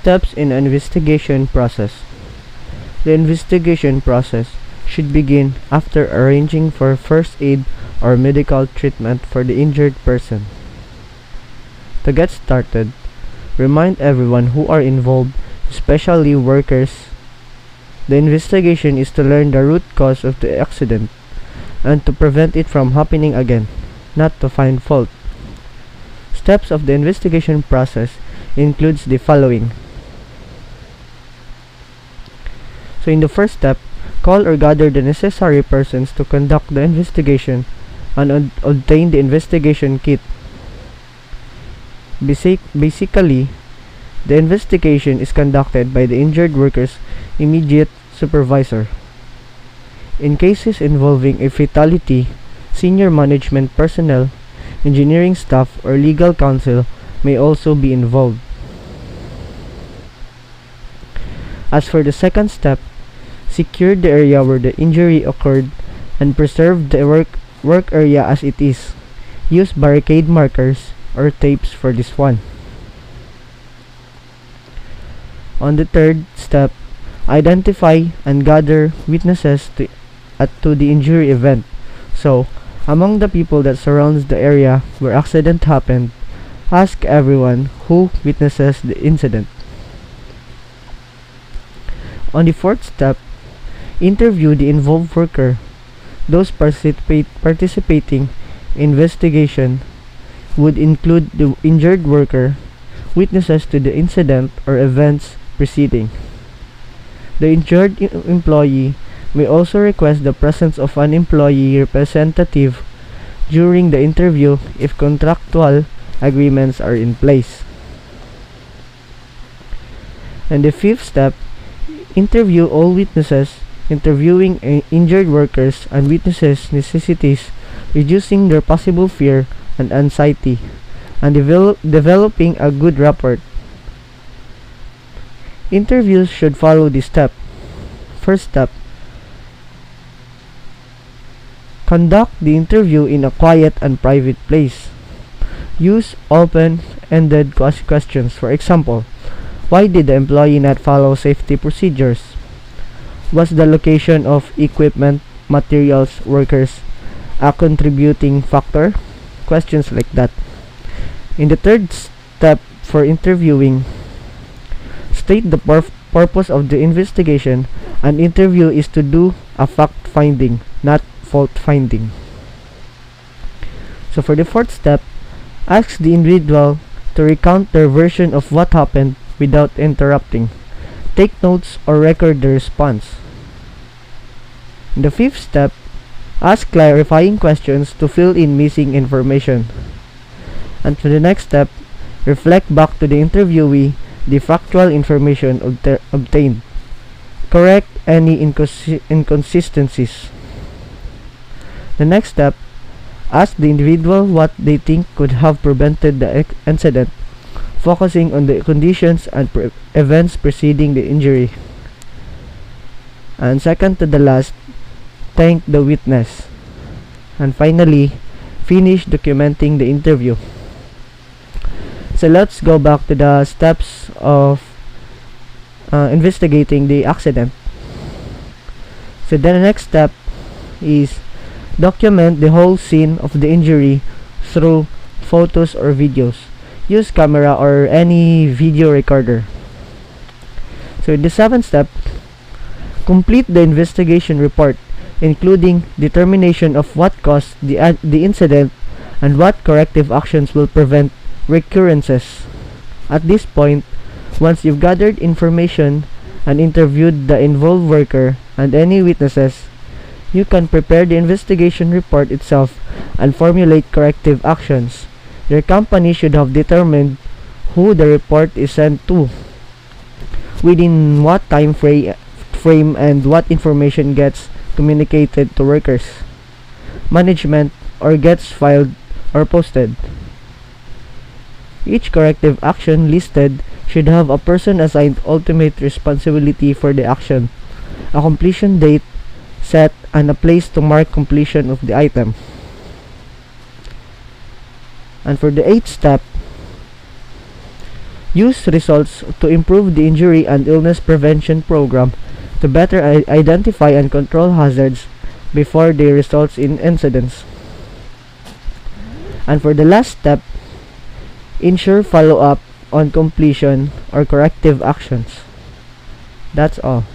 Steps in an investigation process. The investigation process should begin after arranging for first aid or medical treatment for the injured person. To get started, remind everyone who are involved, especially workers. The investigation is to learn the root cause of the accident and to prevent it from happening again, not to find fault. Steps of the investigation process includes the following. So in the first step, call or gather the necessary persons to conduct the investigation and obtain the investigation kit. Basically, the investigation is conducted by the injured worker's immediate supervisor. In cases involving a fatality, senior management personnel, engineering staff, or legal counsel may also be involved. As for the second step, secure the area where the injury occurred and preserve the work area as it is. Use barricade markers or tapes for this one. On the third step, identify and gather witnesses to the injury event. So, among the people that surrounds the area where accident happened, ask everyone who witnesses the incident. On the fourth step, interview the involved worker. Those participating in investigation would include the injured worker, witnesses to the incident or events preceding. The injured employee may also request the presence of an employee representative during the interview if contractual agreements are in place. And the fifth step, interview all witnesses. Interviewing injured workers and witnesses necessitates reducing their possible fear and anxiety and developing a good rapport. Interviews should follow this step. First step, conduct the interview in a quiet and private place. Use open-ended questions. For example, why did the employee not follow safety procedures? Was the location of equipment, materials, workers a contributing factor? Questions like that. In the third step for interviewing, state the purpose of the investigation. An interview is to do a fact-finding, not fault-finding. So for the fourth step, ask the individual to recount their version of what happened without interrupting. Take notes or record the response. In the fifth step, ask clarifying questions to fill in missing information. And for the next step, reflect back to the interviewee the factual information obtained. Correct any inconsistencies. The next step, ask the individual what they think could have prevented the incident, focusing on the conditions and events preceding the injury. And second to the last, thank the witness. And finally, finish documenting the interview. So let's go back to the steps of investigating the accident. So the next step is document the whole scene of the injury through photos or videos. Use camera or any video recorder. So the seventh step, complete the investigation report, including determination of what caused the incident and what corrective actions will prevent recurrences. At this point, once you've gathered information and interviewed the involved worker and any witnesses, you can prepare the investigation report itself and formulate corrective actions. Your company should have determined who the report is sent to, within what time frame and what information gets communicated to workers, management, or gets filed or posted. Each corrective action listed should have a person assigned ultimate responsibility for the action, a completion date set, and a place to mark completion of the item. And for the eighth step, Use results to improve the injury and illness prevention program to better identify and control hazards before they result in incidents. And for the last step, ensure follow-up on completion or corrective actions. That's all.